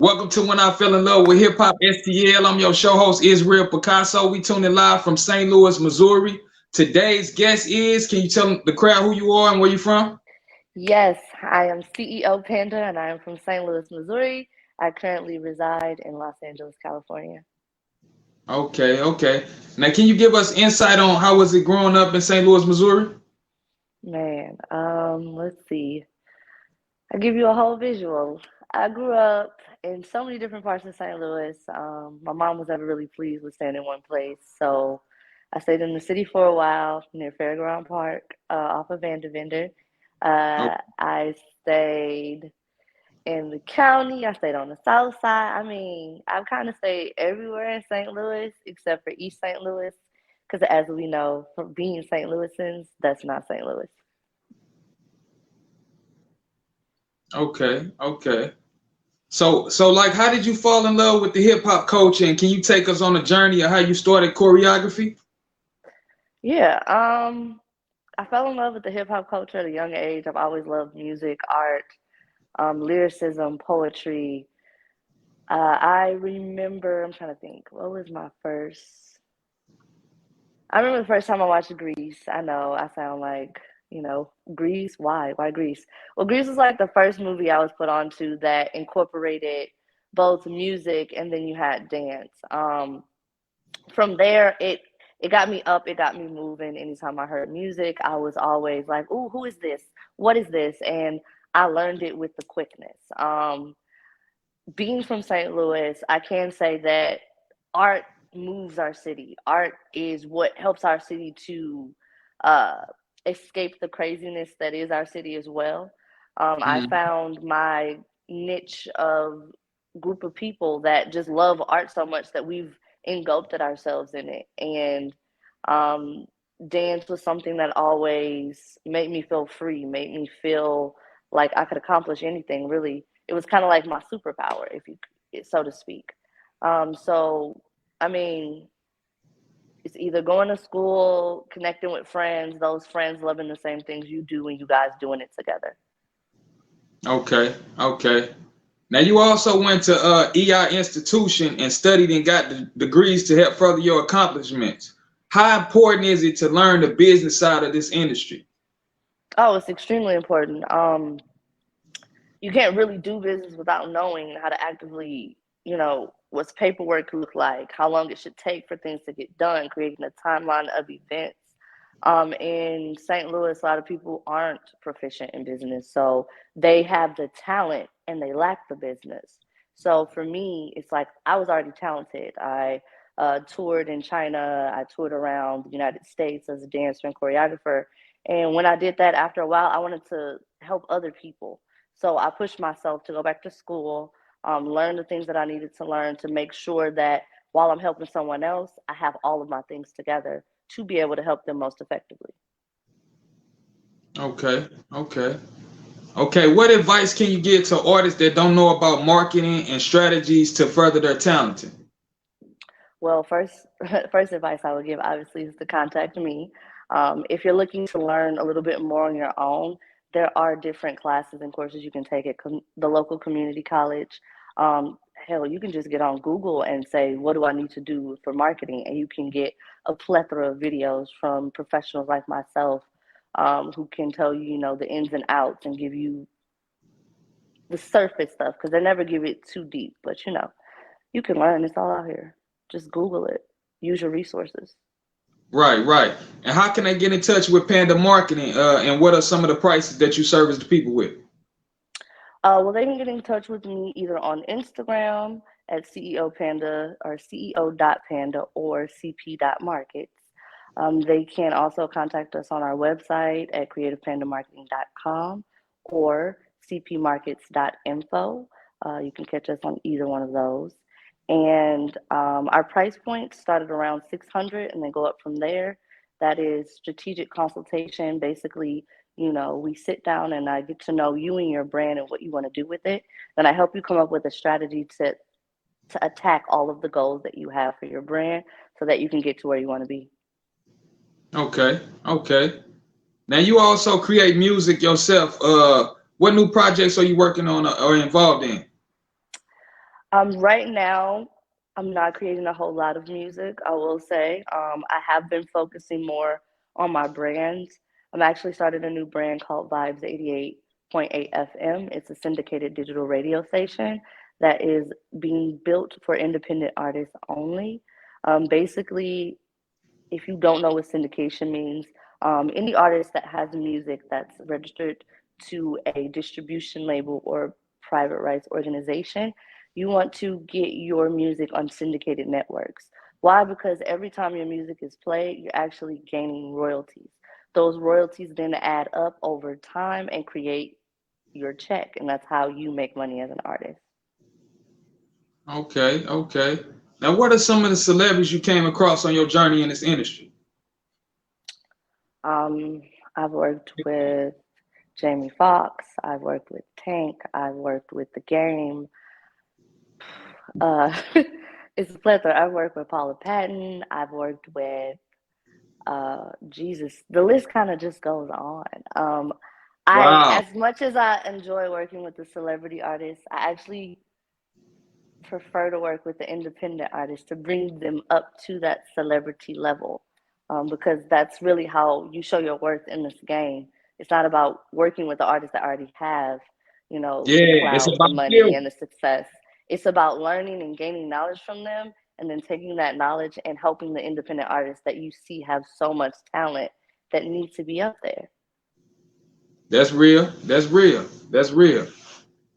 Welcome to When I Fell in Love with Hip Hop STL. I'm your show host, Israel Picasso. We tuning live from St. Louis, Missouri. Today's guest is, can you tell the crowd who you are and where you're from? Yes, I am CEO Panda and I am from St. Louis, Missouri. I currently reside in Los Angeles, California. Okay. Now, can you give us insight on how was it growing up in St. Louis, Missouri? Man, let's see. I'll give you a whole visual. I grew up in so many different parts of St. Louis. My mom was never really pleased with staying in one place. So I stayed in the city for a while near Fairground Park, off of Vandervender. Oh, I stayed in the county. I stayed on the south side. I mean, I've kind of stayed everywhere in St. Louis except for East St. Louis, because as we know, from being St. Louisans, that's not St. Louis. okay. So like, how did you fall in love with the hip hop culture? And can you take us on a journey of how you started choreography? Yeah, I fell in love with the hip hop culture at a young age. I've always loved music, art, lyricism, poetry. I remember, I'm trying to think, what was my first? I remember the first time I watched Grease. I know I sound like, Grease. Why? Why Grease? Well, Grease was like the first movie I was put onto that incorporated both music and then you had dance. From there, it got me up, it got me moving. Anytime I heard music, I was always like, "Ooh, who is this? What is this?" And I learned it with the quickness. Being from St. Louis, I can say that art moves our city. Art is what helps our city to uh, escape the craziness that is our city as well. I Mm, found my niche of group of people that just love art so much that we've engulfed ourselves in it. And um, dance was something that always made me feel free, made me feel like I could accomplish anything, really. It was kind of like my superpower, if you, so to speak. So, I mean, it's either going to school, connecting with friends, those friends loving the same things you do, and you guys doing it together. okay. Now you also went to EI institution and studied and got the degrees to help further your accomplishments. How important is it to learn the business side of this industry? Oh, it's extremely important. You can't really do business without knowing how to actively, what's paperwork look like, how long it should take for things to get done, creating a timeline of events. In St. Louis, a lot of people aren't proficient in business, so they have the talent and they lack the business. So for me, it's like I was already talented. I toured in China, I toured around the United States as a dancer and choreographer. And when I did that, after a while, I wanted to help other people. So I pushed myself to go back to school, learn the things that I needed to learn to make sure that while I'm helping someone else, I have all of my things together to be able to help them most effectively. Okay. Okay, what advice can you give to artists that don't know about marketing and strategies to further their talent? Well, first, first advice I would give obviously is to contact me. If you're looking to learn a little bit more on your own, there are different classes and courses you can take at the local community college. Hell, you can just get on Google and say, "What do I need to do for marketing?" And you can get a plethora of videos from professionals like myself, who can tell you, the ins and outs and give you the surface stuff because they never give it too deep. But you can learn. It's all out here. Just Google it. Use your resources. Right. And how can I get in touch with Panda Marketing? And what are some of the prices that you service the people with? Well, they can get in touch with me either on Instagram at CEO Panda or CEO.Panda or CP.Markets. They can also contact us on our website at creativepandamarketing.com or cpmarkets.info. You can catch us on either one of those. And our price points started around 600 and then go up from there. That is strategic consultation. Basically, we sit down and I get to know you and your brand and what you want to do with it. Then I help you come up with a strategy to attack all of the goals that you have for your brand so that you can get to where you want to be. Okay. Now you also create music yourself. What new projects are you working on or involved in? Right now, I'm not creating a whole lot of music, I will say. I have been focusing more on my brand. I'm actually started a new brand called Vibes 88.8 FM. It's a syndicated digital radio station that is being built for independent artists only. Basically, if you don't know what syndication means, any artist that has music that's registered to a distribution label or private rights organization, you want to get your music on syndicated networks. Why? Because every time your music is played, you're actually gaining royalties. Those royalties then add up over time and create your check, and that's how you make money as an artist. Okay, okay. Now, what are some of the celebrities you came across on your journey in this industry? Um, I've worked with Jamie Foxx. I've worked with Tank. I've worked with The Game. Uh, it's a plethora. I've worked with Paula Patton. I've worked with Jesus. The list kind of just goes on. Wow. As much as I enjoy working with the celebrity artists, I actually prefer to work with the independent artists to bring them up to that celebrity level, because that's really how you show your worth in this game. It's not about working with the artists that already have, the Yeah, it's clout, the about money, you. and the success. It's about learning and gaining knowledge from them, and then taking that knowledge and helping the independent artists that you see have so much talent that need to be up there. That's real. That's real. That's real.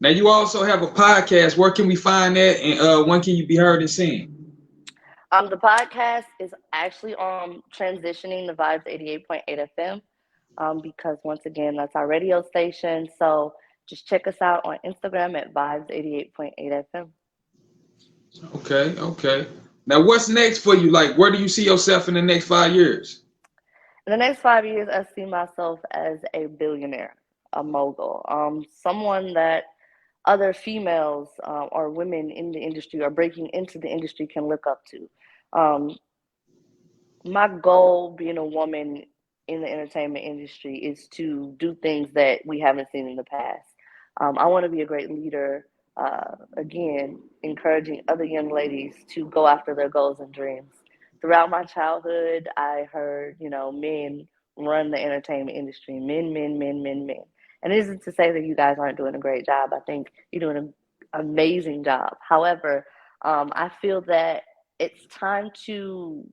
Now, you also have a podcast. Where can we find that? And when can you be heard and seen? The podcast is actually transitioning the Vibes 88.8 FM, because once again, that's our radio station. So just check us out on Instagram at Vibes 88.8 FM. Okay, okay. Now, what's next for you? Like, where do you see yourself in the next 5 years? In the next 5 years, I see myself as a billionaire, a mogul, someone that other females or women in the industry or breaking into the industry can look up to. Um, my goal being a woman in the entertainment industry is to do things that we haven't seen in the past. I want to be a great leader, again, encouraging other young ladies to go after their goals and dreams. Throughout my childhood, I heard, men run the entertainment industry, men, men, men, men, men. And it isn't to say that you guys aren't doing a great job. I think you're doing an amazing job. However, I feel that it's time to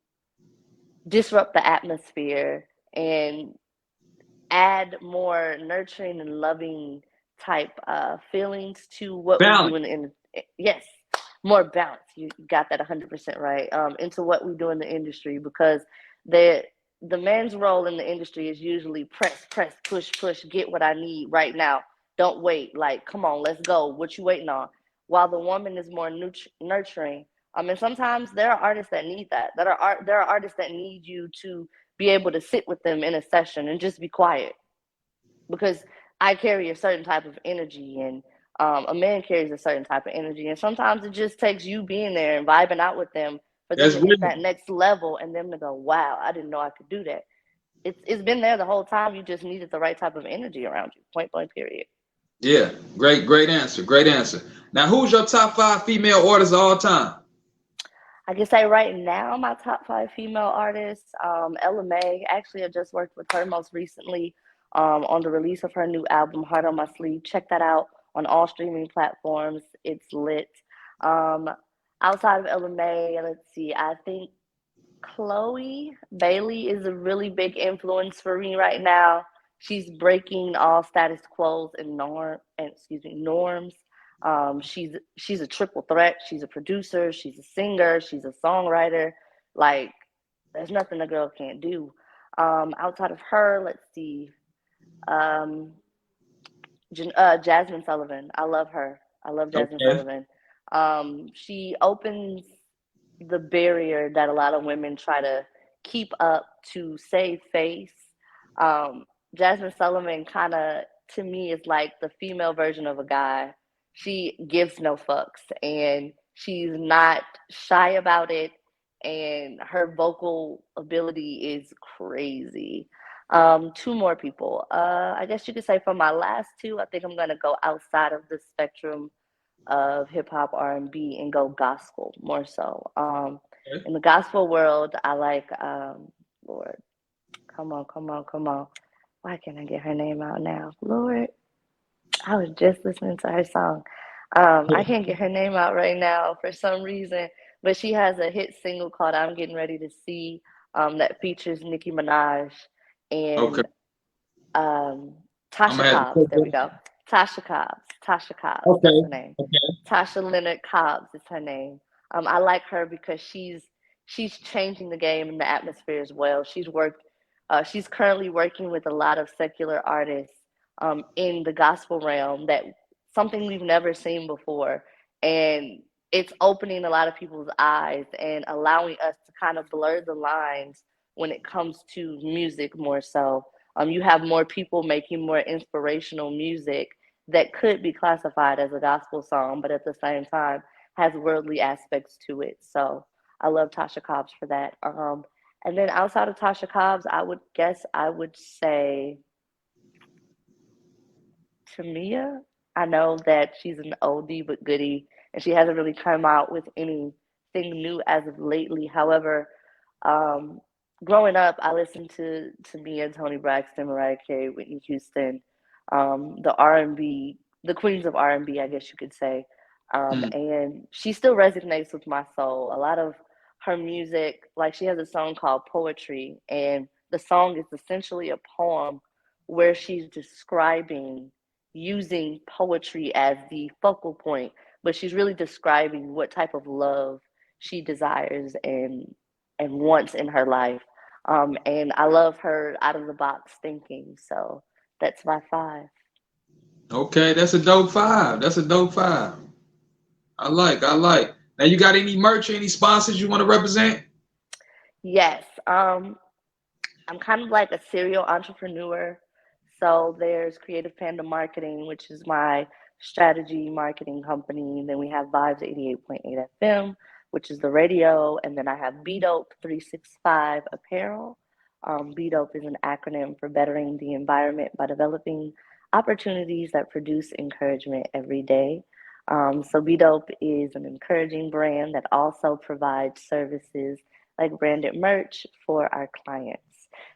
disrupt the atmosphere and add more nurturing and loving type feelings to what we do Balance. in yes, more balance. You got that 100% right. Into what we do in the industry, because the the man's role in the industry is usually press, press, push, push, get what I need right now. Don't wait. Like, come on, let's go. What you waiting on? While the woman is more nurturing. And sometimes there are artists that need that. There are artists that need you to be able to sit with them in a session and just be quiet, because I carry a certain type of energy, and a man carries a certain type of energy, and sometimes it just takes you being there and vibing out with them for them That's to hit real. that next level and them to go, wow, I didn't know I could do that. It's been there the whole time. You just needed the right type of energy around you. Point blank. Period. Yeah, great, great answer. Great answer. Now, who's your top five female artists of all time? I can say right now, my top five female artists, Ella May. Actually, I just worked with her most recently on the release of her new album, Heart on My Sleeve. Check that out on all streaming platforms. It's lit. Um, Outside of Ella May, let's see, I think Chloe Bailey is a really big influence for me right now. She's breaking all status quos and norms. She's a triple threat. She's a producer. She's a singer. She's a songwriter. Like, there's nothing a girl can't do. Outside of her, let's see. Um, Jasmine Sullivan. I love her. I love Jasmine Okay. Sullivan. She opens the barrier that a lot of women try to keep up to save face. Um, Jasmine Sullivan kind of, to me, is like the female version of a guy. She gives no fucks, and she's not shy about it, and her vocal ability is crazy. Two more people. I guess you could say for my last two, I think I'm gonna go outside of the spectrum. of hip hop, R&B, and go gospel more so. Okay. In the gospel world, I like Lord, come on. Why can't I get her name out now? Lord, I was just listening to her song. I can't get her name out right now for some reason, but she has a hit single called "I'm Getting Ready to See" that features Nicki Minaj Okay. and um, I'm Tasha gonna have to Cobbs. put There we that. go. Tasha Cobbs. Tasha Cobbs. That's Okay. her name. Okay. Tasha Leonard Cobbs is her name. I like her because she's changing the game and the atmosphere as well. She's currently working with a lot of secular artists in the gospel realm, that something we've never seen before, and it's opening a lot of people's eyes and allowing us to kind of blur the lines when it comes to music more so. You have more people making more inspirational music that could be classified as a gospel song, but at the same time has worldly aspects to it. So I love Tasha Cobbs for that. And then outside of Tasha Cobbs, I would say Tamia. I know that she's an oldie but goodie, and she hasn't really come out with anything new as of lately. However, um, growing up, I listened to Mia, Tony Braxton, Mariah Carey, Whitney Houston, the R&B, the queens of R&B, I guess you could say. Mm. And she still resonates with my soul. A lot of her music, like she has a song called Poetry, and the song is essentially a poem where she's describing using poetry as the focal point, but she's really describing what type of love she desires and wants in her life. And I love her out of the box thinking. So that's my five. Okay, that's a dope five. That's a dope five. I like. I like. Now, you got any merch, any sponsors you want to represent? Yes. I'm kind of like a serial entrepreneur. So there's Creative Panda Marketing, which is my strategy marketing company. Then we have Vibes 88.8 FM, which is the radio. And then I have B Dope 365 Apparel. B Dope is an acronym for Bettering the Environment by Developing Opportunities that Produce Encouragement Every Day. So B Dope is an encouraging brand that also provides services like branded merch for our clients.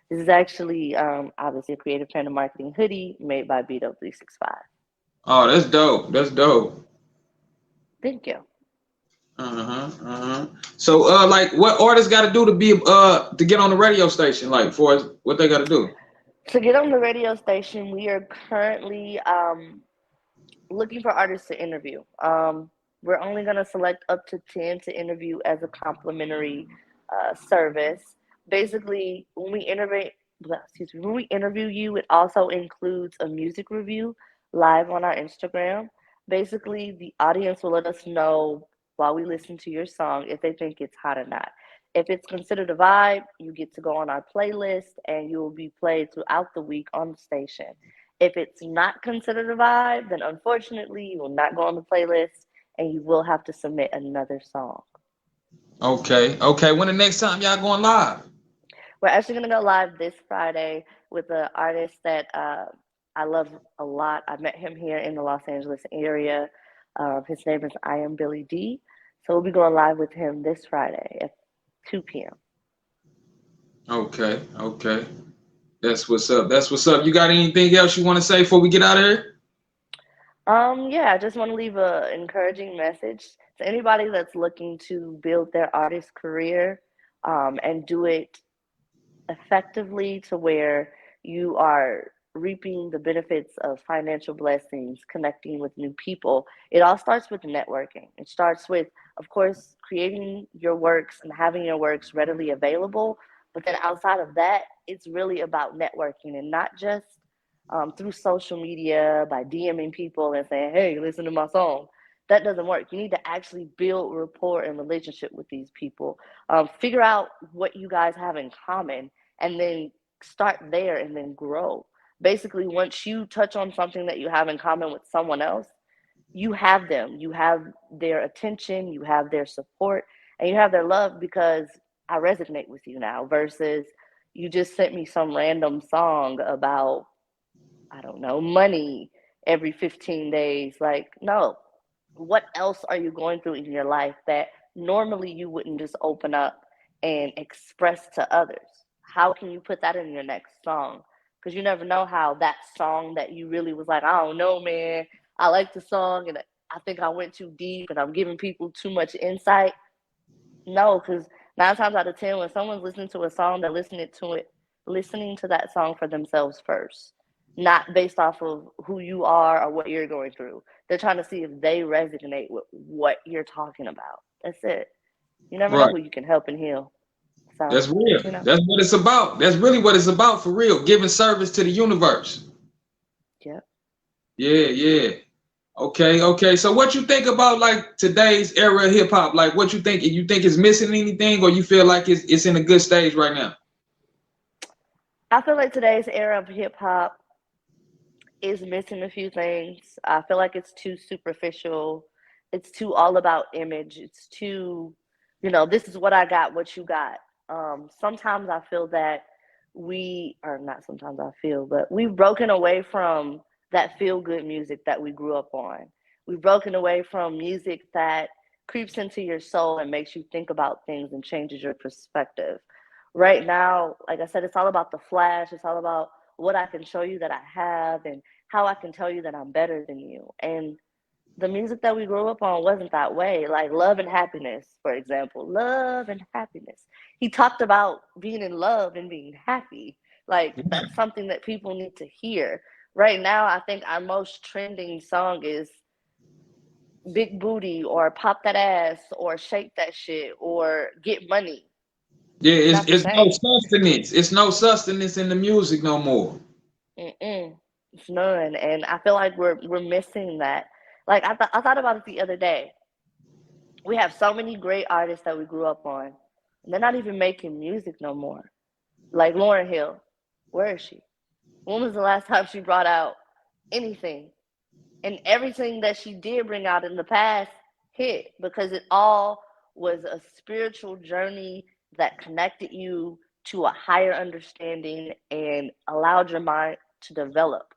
This is actually obviously a Creative Panda Marketing hoodie made by Beto365. Oh, that's dope. That's dope. Thank you. Uh-huh. Uh-huh. So, like, what artists got to do to be to get on the radio station? Like, for us, what they got to do? To get on the radio station, we are currently looking for artists to interview. We're only going to select up to 10 to interview as a complimentary service. Basically, when we interview you, it also includes a music review live on our Instagram. Basically, the audience will let us know while we listen to your song if they think it's hot or not. If it's considered a vibe, you get to go on our playlist and you will be played throughout the week on the station. If it's not considered a vibe, then unfortunately you will not go on the playlist and you will have to submit another song. Okay. Okay. When the next time y'all going live? We're actually going to go live this Friday with an artist that I love a lot. I met him here in the Los Angeles area. His name is I Am Billy D. So we'll be going live with him this Friday at 2 p.m. Okay. Okay. That's what's up. That's what's up. You got anything else you want to say before we get out of here? Yeah, I just want to leave a encouraging message to anybody that's looking to build their artist career and do it effectively to where you are reaping the benefits of financial blessings, connecting with new people. It all starts with networking. It starts with, of course, creating your works and having your works readily available. But then outside of that, it's really about networking and not just through social media by DMing people and saying, hey, listen to my song. That doesn't work. You need to actually build rapport and relationship with these people. Figure out what you guys have in common and then start there and then grow. Basically, once you touch on something that you have in common with someone else, you have them, you have their attention, you have their support, and you have their love because I resonate with you now versus you just sent me some random song about, I don't know, money every 15 days. Like, no, what else are you going through in your life that normally you wouldn't just open up and express to others? How can you put that in your next song? Because you never know how that song that you really was like, I don't know, man, I like the song and I think I went too deep and I'm giving people too much insight. No, because 9 times out of 10, when someone's listening to a song, they're listening to that song for themselves first, not based off of who you are or what you're going through. They're trying to see if they resonate with what you're talking about. That's it. You never know Right. who you can help and heal. So, That's real. you know, That's what it's about. That's really what it's about for real. Giving service to the universe. yeah. Yeah, yeah. Okay, okay. So what you think about like today's era of hip hop? Like what you think? You think it's missing anything or you feel like it's in a good stage right now? I feel like today's era of hip hop is missing a few things. I feel like it's too superficial. It's too all about image. It's too, this is what I got, what you got. Sometimes I feel that or not sometimes I feel, but we've broken away from that feel good music that we grew up on. We've broken away from music that creeps into your soul and makes you think about things and changes your perspective. Right now, like I said, it's all about the flash. It's all about what I can show you that I have and how I can tell you that I'm better than you. And the music that we grew up on wasn't that way. Like Love and Happiness, for example. Love and Happiness. He talked about being in love and being happy. Like that's something that people need to hear. Right now, I think our most trending song is Big Booty or Pop That Ass or Shake That Shit or Get Money. Yeah, It's not the it's no same. sustenance. It's no sustenance in the music no more. Mm-mm. It's none. And I feel like we're missing that. Like I thought about it the other day. We have so many great artists that we grew up on. And they're not even making music no more. Like Lauryn Hill. Where is she? When was the last time she brought out anything? And everything that she did bring out in the past hit because it all was a spiritual journey that connected you to a higher understanding and allowed your mind to develop.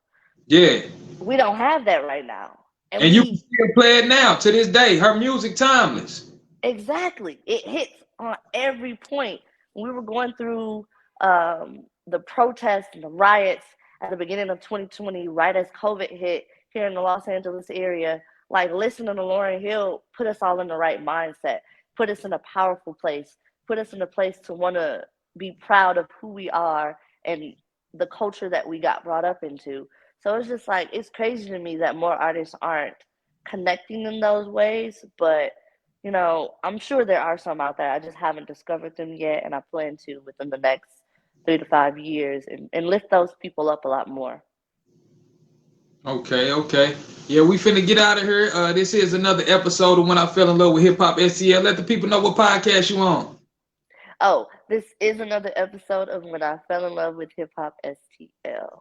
Yeah. We don't have that right now. And And you can we still play it now to this day. Her music timeless. exactly, it hits on every point. We were going through the protests and the riots at the beginning of 2020, right as COVID hit here in the Los Angeles area. Like listening to Lauryn Hill put us all in the right mindset, put us in a powerful place, put us in a place to want to be proud of who we are and the culture that we got brought up into. So it's just like it's crazy to me that more artists aren't connecting in those ways, but I'm sure there are some out there. I just haven't discovered them yet, and I plan to within the next 3 to 5 years and lift those people up a lot more. Okay, okay. Yeah, we finna get out of here. This is another episode of When I Fell in Love with Hip Hop STL. Let the people know what podcast you on. Oh, this is another episode of When I Fell in Love with Hip Hop STL.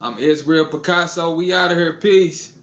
I'm Israel Picasso. We out of here. Peace.